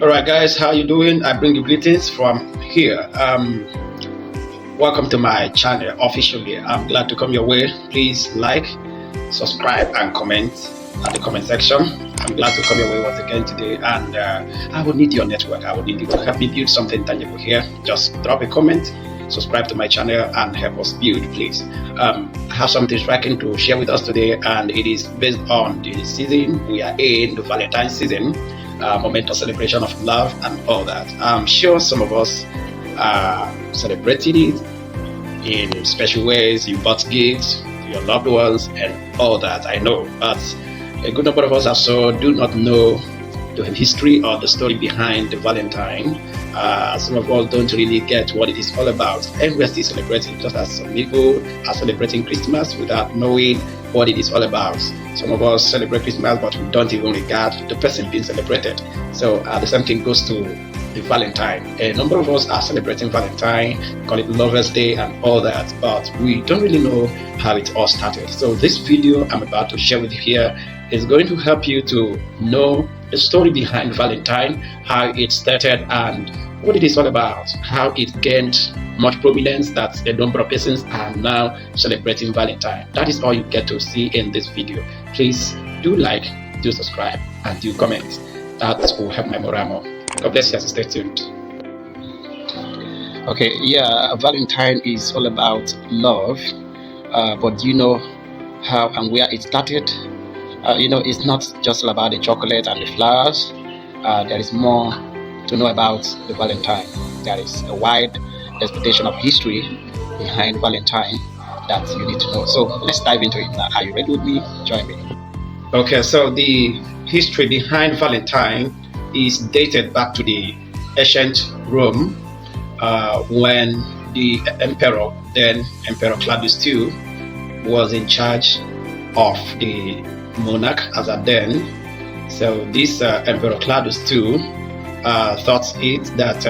Alright guys, how you doing? I bring you greetings from here. Welcome to my channel officially. I'm glad to come your way. Please like, subscribe and comment at the comment section. I'm glad to come your way once again today, and I would need your network. I would need you to help me build something tangible here. Just drop a comment, subscribe to my channel and help us build, please. I have something striking to share with us today, and it is based on the season we are in, the Valentine season. Moment of celebration of love and all that. I'm sure some of us are celebrating it in special ways. You bought gifts to your loved ones and all that, I know, but a good number of us also do not know the history or the story behind the Valentine. Some of us don't really get what it is all about, and we're still celebrating, just as some people are celebrating Christmas without knowing what it is all about. Some of us celebrate Christmas, but we don't even regard the person being celebrated. So the same thing goes to the Valentine. A number of us are celebrating Valentine, call it Lovers Day and all that, but we don't really know how it all started. So this video I'm about to share with you here is going to help you to know the story behind Valentine, how it started and what it is all about, how it gained much prominence that a number of persons are now celebrating Valentine. That is all you get to see in this video. Please do like, do subscribe and do comment. That will help my morale more. God bless you as you stay tuned. Okay, yeah, Valentine is all about love, but do you know how and where it started? It's not just all about the chocolate and the flowers. There is more to know about the Valentine. There is a wide expectation of history behind Valentine that you need to know. So let's dive into it now. Are you ready with me? Join me. Okay, so the history behind Valentine is dated back to the ancient Rome, when the emperor, then Emperor Claudius II, was in charge of the monarch as at then. So this Emperor Claudius II thought it that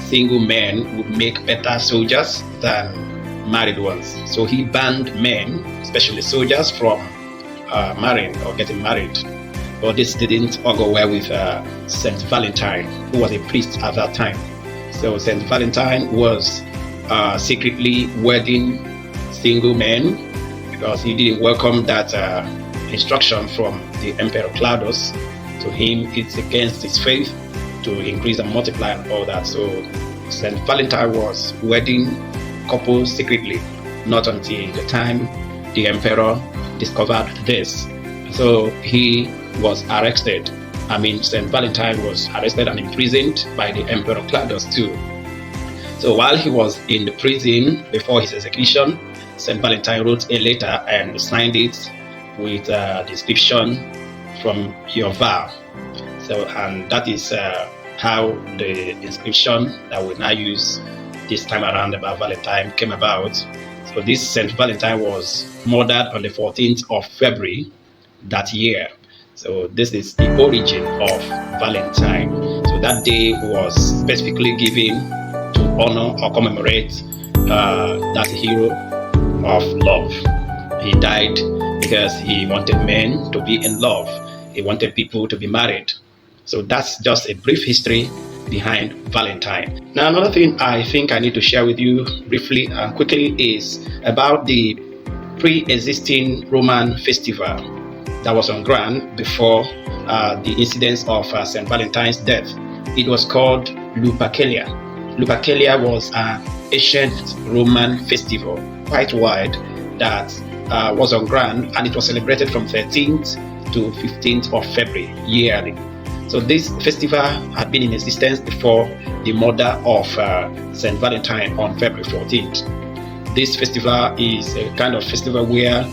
single men would make better soldiers than married ones. So he banned men, especially soldiers, from marrying or getting married. But this didn't all go well with Saint Valentine, who was a priest at that time. So Saint Valentine was secretly wedding single men because he didn't welcome that instruction from the Emperor Claudius. To him, it's against his faith to increase and multiply and all that. So Saint Valentine was wedding couples secretly, not until the time the emperor discovered this. So he was arrested. Saint Valentine was arrested and imprisoned by the Emperor Claudius II. So while he was in the prison before his execution, Saint Valentine wrote a letter and signed it with the inscription, "From your vow." So, and that is how the inscription that we now use this time around about Valentine came about. So this Saint Valentine was murdered on the 14th of February that year. So this is the origin of Valentine. So that day was specifically given to honor or commemorate that hero of love. He died because he wanted men to be in love. He wanted people to be married. So that's just a brief history behind Valentine. Now, another thing I think I need to share with you briefly and quickly is about the pre-existing Roman festival that was on ground before the incidents of St. Valentine's death. It was called Lupercalia. Lupercalia was an ancient Roman festival, quite wide, that was on ground, and it was celebrated from 13th to 15th of February yearly. So this festival had been in existence before the murder of St. Valentine on February 14th. This festival is a kind of festival where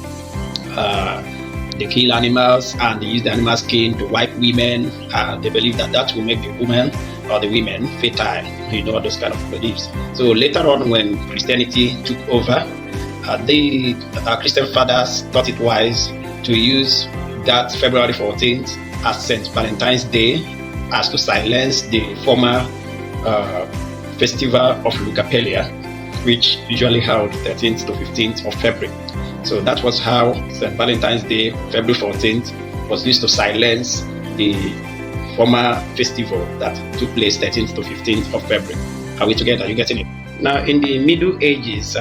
they kill animals and they use the animal skin to wipe women. They believe that that will make the woman or the women fertile, those kind of beliefs. So later on, when Christianity took over, the Christian fathers thought it wise to use that February 14th as St. Valentine's Day, as to silence the former festival of Lupercalia, which usually held 13th to 15th of February. So that was how St. Valentine's Day, February 14th, was used to silence the former festival that took place 13th to 15th of February. Are we together? Are you getting it? Now, in the Middle Ages,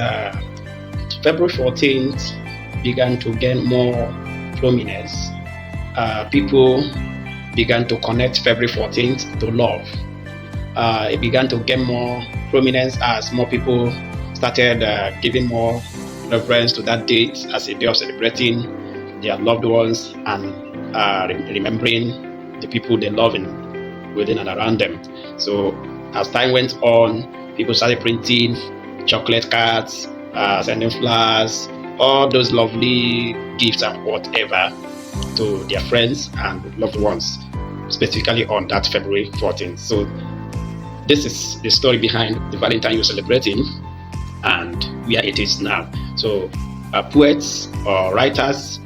February 14th began to gain more prominence. People began to connect February 14th to love. It began to gain more prominence as more people started giving more reference to that date as a day of celebrating their loved ones and remembering the people they love within and around them. So as time went on, people started printing chocolate cards, sending flowers, all those lovely gifts and whatever to their friends and loved ones, specifically on that February 14th. So this is the story behind the Valentine you're celebrating and where it is now. So poets or writers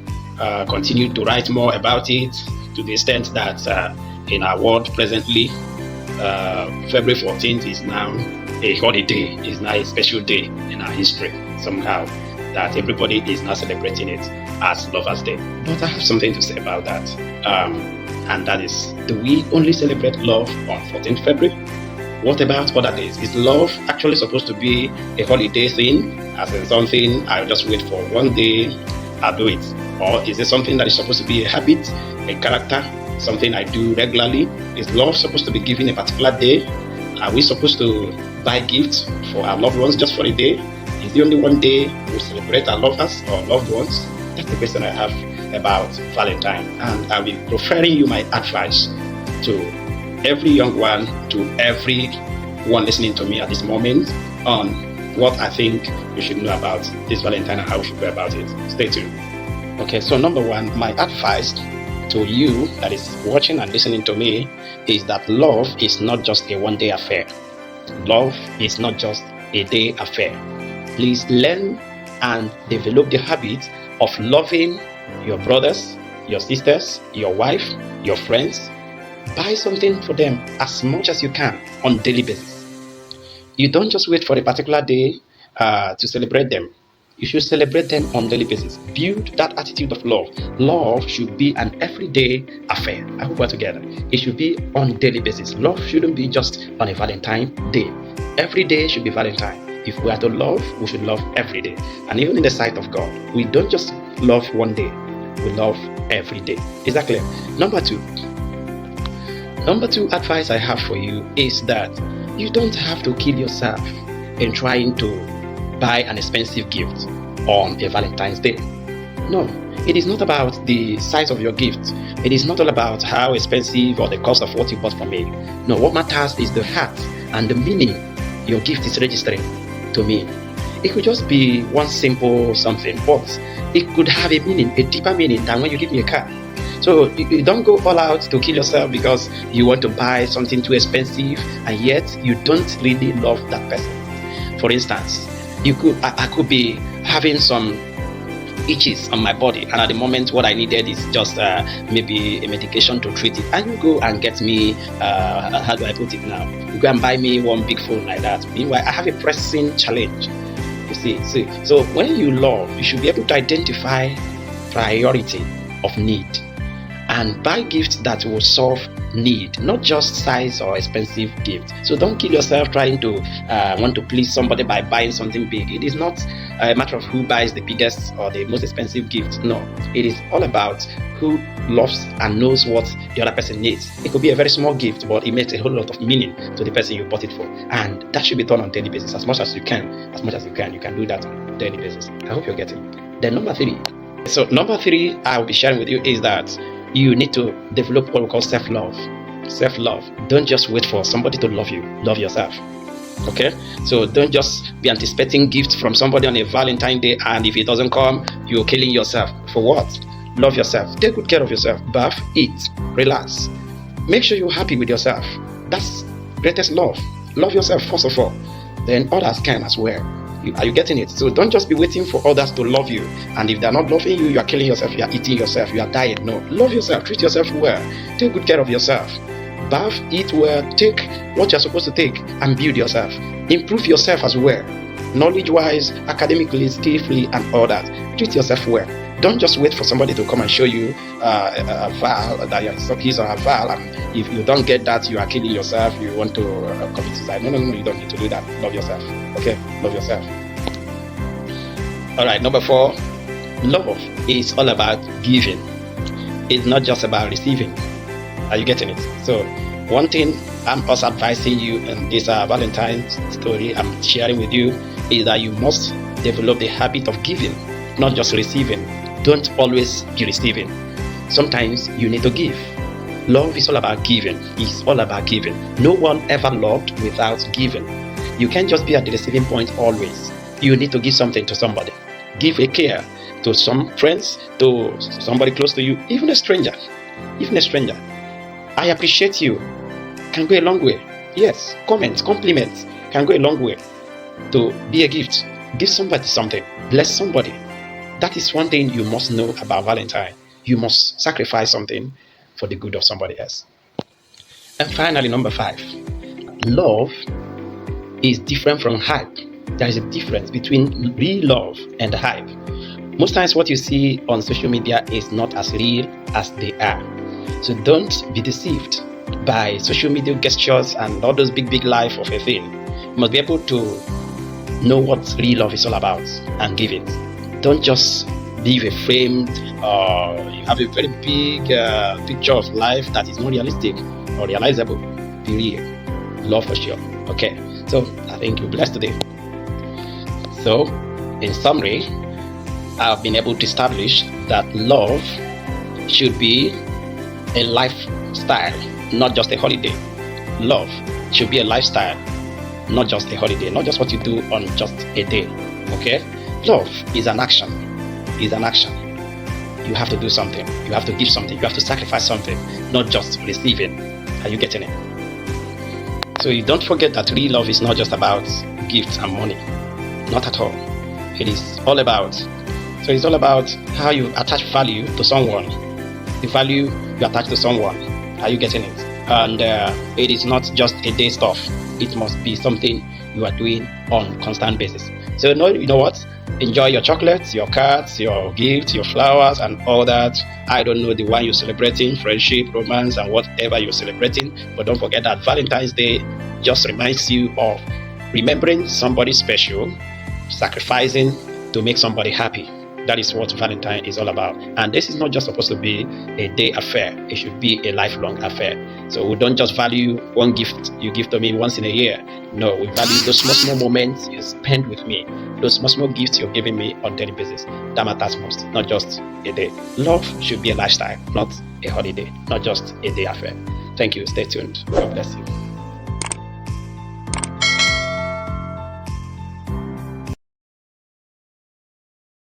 continue to write more about it, to the extent that in our world presently, February 14th is now a holiday, is now a special day in our history somehow, that everybody is now celebrating it as Lovers' Day. But I have something to say about that, and that is, do we only celebrate love on 14th February? What about other days? Is love actually supposed to be a holiday thing, as in something I'll just wait for one day, I'll do it? Or is it something that is supposed to be a habit, a character, something I do regularly? Is love supposed to be given a particular day? Are we supposed to buy gifts for our loved ones just for a day? Is the only one day we celebrate our lovers or loved ones? That's the question I have about Valentine, and I'll be preferring you my advice to every young one, to everyone listening to me at this moment, on what I think you should know about this Valentine and how we should go about it. Stay tuned. Okay, so number one, my advice to you that is watching and listening to me is that love is not just a one-day affair. Love is not just a day affair. Please learn and develop the habit of loving your brothers, your sisters, your wife, your friends. Buy something for them as much as you can on a daily basis. You don't just wait for a particular day to celebrate them. You should celebrate them on a daily basis. Build that attitude of love. Love should be an everyday affair. I hope we're together. It should be on a daily basis. Love shouldn't be just on a Valentine day. Every day should be Valentine. If we are to love, we should love every day. And even in the sight of God, we don't just love one day. We love every day. Is that clear? Number two advice I have for you is that you don't have to kill yourself in trying to buy an expensive gift on a Valentine's Day. No, it is not about the size of your gift. It is not all about how expensive or the cost of what you bought for me. No, what matters is the heart and the meaning your gift is registering to me. It could just be one simple something, but it could have a meaning, a deeper meaning than when you give me a car. So you don't go all out to kill yourself because you want to buy something too expensive and yet you don't really love that person. For instance, I could be having some itches on my body, and at the moment what I needed is just maybe a medication to treat it, and you go and get me how do I put it now, you go and buy me one big phone like that. Meanwhile, I have a pressing challenge. You see, so when you love, you should be able to identify priority of need and buy gifts that will solve need, not just size or expensive gift. So don't kill yourself trying to want to please somebody by buying something big. It is not a matter of who buys the biggest or the most expensive gift. No, it is all about who loves and knows what the other person needs. It could be a very small gift, but it makes a whole lot of meaning to the person you bought it for, and that should be done on a daily basis as much as you can. You can do that on a daily basis. I hope you're getting it. Then number three, I will be sharing with you is that you need to develop what we call self-love. Self-love. Don't just wait for somebody to love you. Love yourself. Okay? So don't just be anticipating gifts from somebody on a Valentine Day, and if it doesn't come, you're killing yourself. For what? Love yourself. Take good care of yourself. Bath, eat, relax. Make sure you're happy with yourself. That's greatest love. Love yourself first of all. Then others can as well. Are you getting it? So don't just be waiting for others to love you, and if they're not loving you, you are killing yourself, you are eating yourself, you are dying. No, love yourself, treat yourself well, take good care of yourself, bath, eat well, take what you're supposed to take and build yourself, improve yourself as well. knowledge-wise, academically, skillfully, and all that. Treat yourself well. Don't just wait for somebody to come and show you a vow that his or her vow, and if you don't get that, you are killing yourself. You want to commit suicide. No, you don't need to do that. Love yourself. Okay, love yourself. All right, number 4, love is all about giving. It's not just about receiving. Are you getting it? So, one thing I'm also advising you in this Valentine's story I'm sharing with you is that you must develop the habit of giving, not just receiving. Don't always be receiving. Sometimes you need to give. Love is all about giving. It's all about giving. No one ever loved without giving. You can't just be at the receiving point always. You need to give something to somebody. Give a care to some friends, to somebody close to you, even a stranger. Even a stranger. I appreciate you. Can go a long way. Yes, comments, compliments can go a long way to be a gift. Give somebody something. Bless somebody. That is one thing you must know about Valentine. You must sacrifice something for the good of somebody else. And finally, number 5, love is different from hype. There is a difference between real love and hype. Most times what you see on social media is not as real as they are. So don't be deceived by social media gestures and all those big life of a thing. You must be able to know what real love is all about and give it. Don't just leave a framed you have a very big picture of life that is not realistic or realizable. Be real. Love for sure. Okay, so I think you're blessed today. So in summary, I've been able to establish that love should be a lifestyle, not just a holiday. Love should be a lifestyle, not just a holiday, not just what you do on just a day. Okay? Love is an action. Is an action. You have to do something. You have to give something. You have to sacrifice something, not just receiving. Are you getting it? So you don't forget that real love is not just about gifts and money. Not at all. It is all about. So it's all about how you attach value to someone. The value you attach to someone. Are you getting it? And it is not just a day stuff. It must be something you are doing on a constant basis. So you know what? Enjoy your chocolates, your cards, your gifts, your flowers, and all that. I don't know the one you're celebrating, friendship, romance, and whatever you're celebrating. But don't forget that Valentine's Day just reminds you of remembering somebody special, sacrificing to make somebody happy. That is what Valentine is all about. And this is not just supposed to be a day affair. It should be a lifelong affair. So we don't just value one gift you give to me once in a year. No, we value those small moments you spend with me. Those small gifts you're giving me on a daily basis. That matters most, not just a day. Love should be a lifestyle, not a holiday, not just a day affair. Thank you. Stay tuned. God bless you.